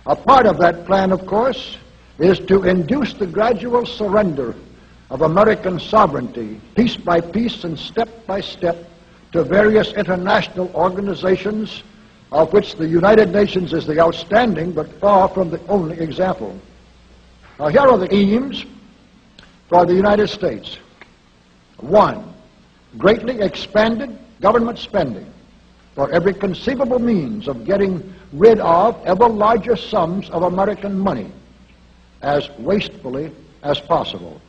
A part of that plan, of course, is to induce the gradual surrender of American sovereignty, piece by piece and step by step, to various international organizations, of which the United Nations is the outstanding but far from the only example. Now, here are the aims for the United States. 1, greatly expanded government spending for every conceivable means of getting rid of ever larger sums of American money as wastefully as possible.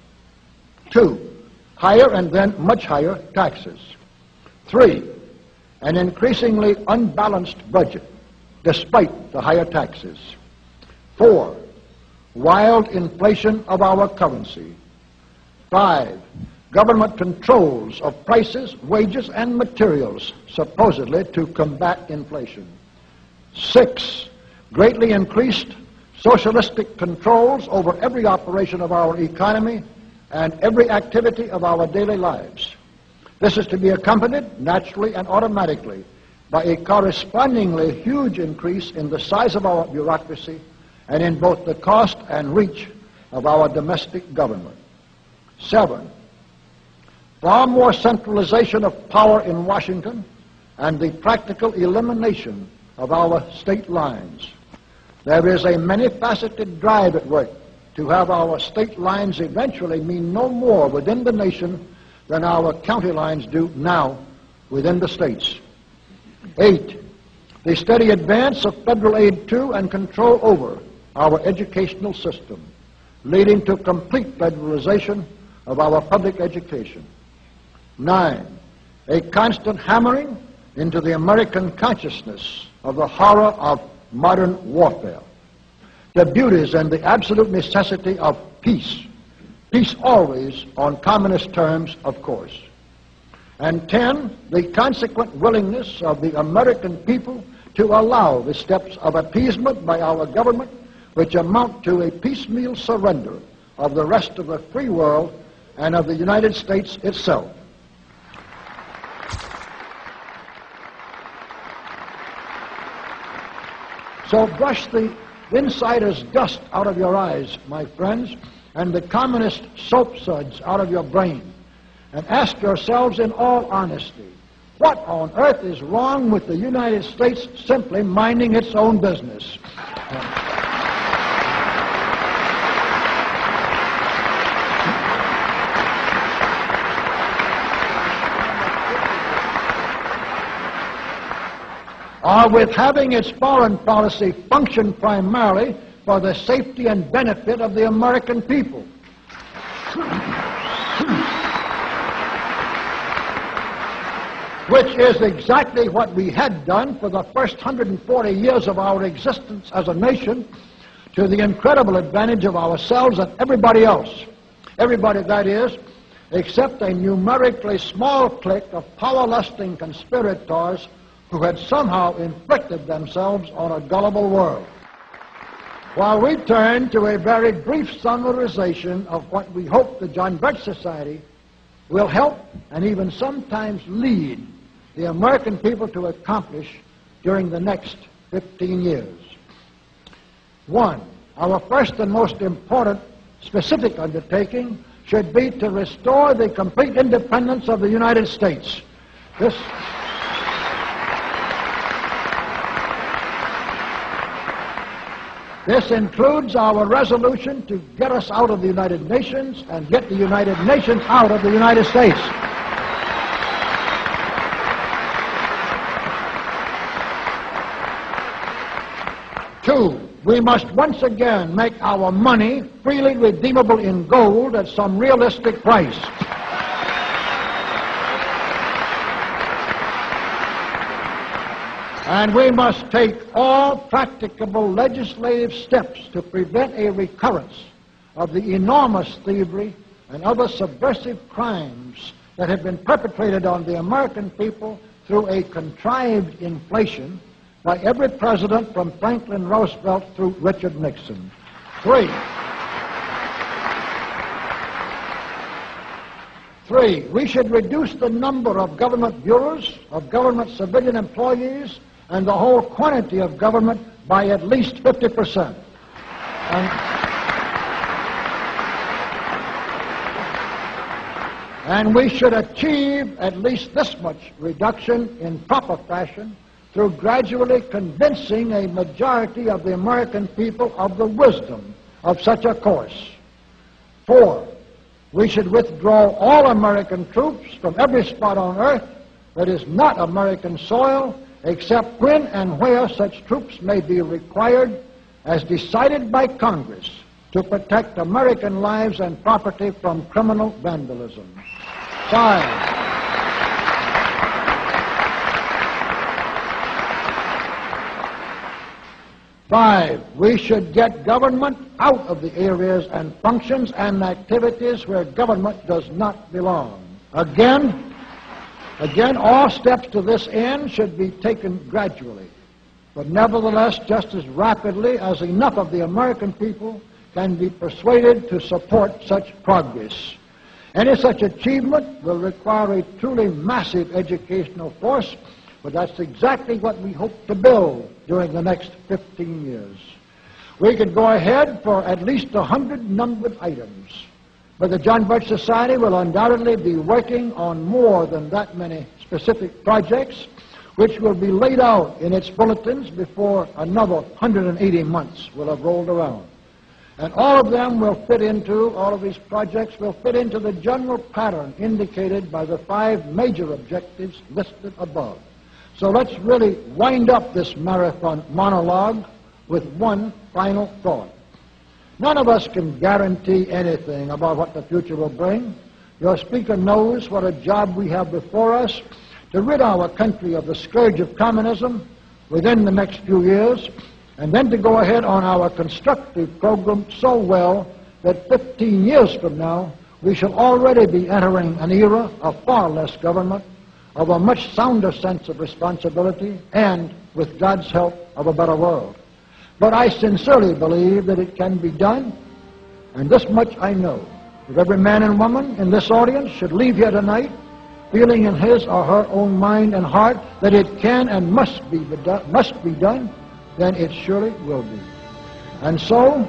2, higher and then much higher taxes. 3, an increasingly unbalanced budget despite the higher taxes. 4, wild inflation of our currency. 5, government controls of prices, wages, and materials, supposedly to combat inflation. 6, greatly increased socialistic controls over every operation of our economy and every activity of our daily lives. This is to be accompanied, naturally and automatically, by a correspondingly huge increase in the size of our bureaucracy and in both the cost and reach of our domestic government. 7, far more centralization of power in Washington and the practical elimination of our state lines. There is a many-faceted drive at work to have our state lines eventually mean no more within the nation than our county lines do now within the states. 8, the steady advance of federal aid to and control over our educational system, leading to complete federalization of our public education. 9, a constant hammering into the American consciousness of the horror of modern warfare, the beauties and the absolute necessity of peace. Peace always on communist terms, of course. And 10, the consequent willingness of the American people to allow the steps of appeasement by our government which amount to a piecemeal surrender of the rest of the free world and of the United States itself. So brush the insider's dust out of your eyes, my friends, and the communist soap suds out of your brain, and ask yourselves in all honesty, what on earth is wrong with the United States simply minding its own business? Or with having its foreign policy function primarily for the safety and benefit of the American people. Which is exactly what we had done for the first 140 years of our existence as a nation, to the incredible advantage of ourselves and everybody else. Everybody, that is, except a numerically small clique of power-lusting conspirators who had somehow inflicted themselves on a gullible world. While we turn to a very brief summarization of what we hope the John Birch Society will help and even sometimes lead the American people to accomplish during the next 15 years. 1, our first and most important specific undertaking should be to restore the complete independence of the United States. This includes our resolution to get us out of the United Nations and get the United Nations out of the United States. 2, we must once again make our money freely redeemable in gold at some realistic price. And we must take all practicable legislative steps to prevent a recurrence of the enormous thievery and other subversive crimes that have been perpetrated on the American people through a contrived inflation by every president from Franklin Roosevelt through Richard Nixon. 3, we should reduce the number of government bureaus, of government civilian employees, and the whole quantity of government by at least 50%. And we should achieve at least this much reduction in proper fashion through gradually convincing a majority of the American people of the wisdom of such a course. 4, we should withdraw all American troops from every spot on earth that is not American soil, except when and where such troops may be required, as decided by Congress, to protect American lives and property from criminal vandalism. 5, we should get government out of the areas and functions and activities where government does not belong. Again, all steps to this end should be taken gradually, but nevertheless just as rapidly as enough of the American people can be persuaded to support such progress. Any such achievement will require a truly massive educational force, but that's exactly what we hope to build during the next 15 years. We could go ahead for at least 100 numbered items, but the John Birch Society will undoubtedly be working on more than that many specific projects, which will be laid out in its bulletins before another 180 months will have rolled around. And all of these projects will fit into the general pattern indicated by the 5 major objectives listed above. So let's really wind up this marathon monologue with one final thought. None of us can guarantee anything about what the future will bring. Your speaker knows what a job we have before us to rid our country of the scourge of communism within the next few years, and then to go ahead on our constructive program so well that 15 years from now we shall already be entering an era of far less government, of a much sounder sense of responsibility, and, with God's help, of a better world. But I sincerely believe that it can be done, and this much I know, that every man and woman in this audience should leave here tonight feeling in his or her own mind and heart that it can and must be done, then it surely will be. And so,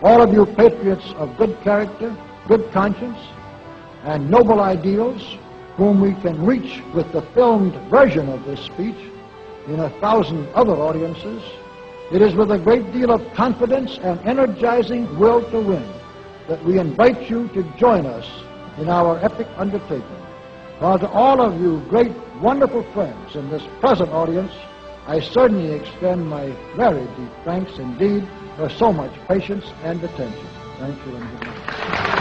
all of you patriots of good character, good conscience, and noble ideals, whom we can reach with the filmed version of this speech in 1,000 other audiences, it is with a great deal of confidence and energizing will to win that we invite you to join us in our epic undertaking. While to all of you great, wonderful friends in this present audience, I certainly extend my very deep thanks indeed for so much patience and attention. Thank you and good night.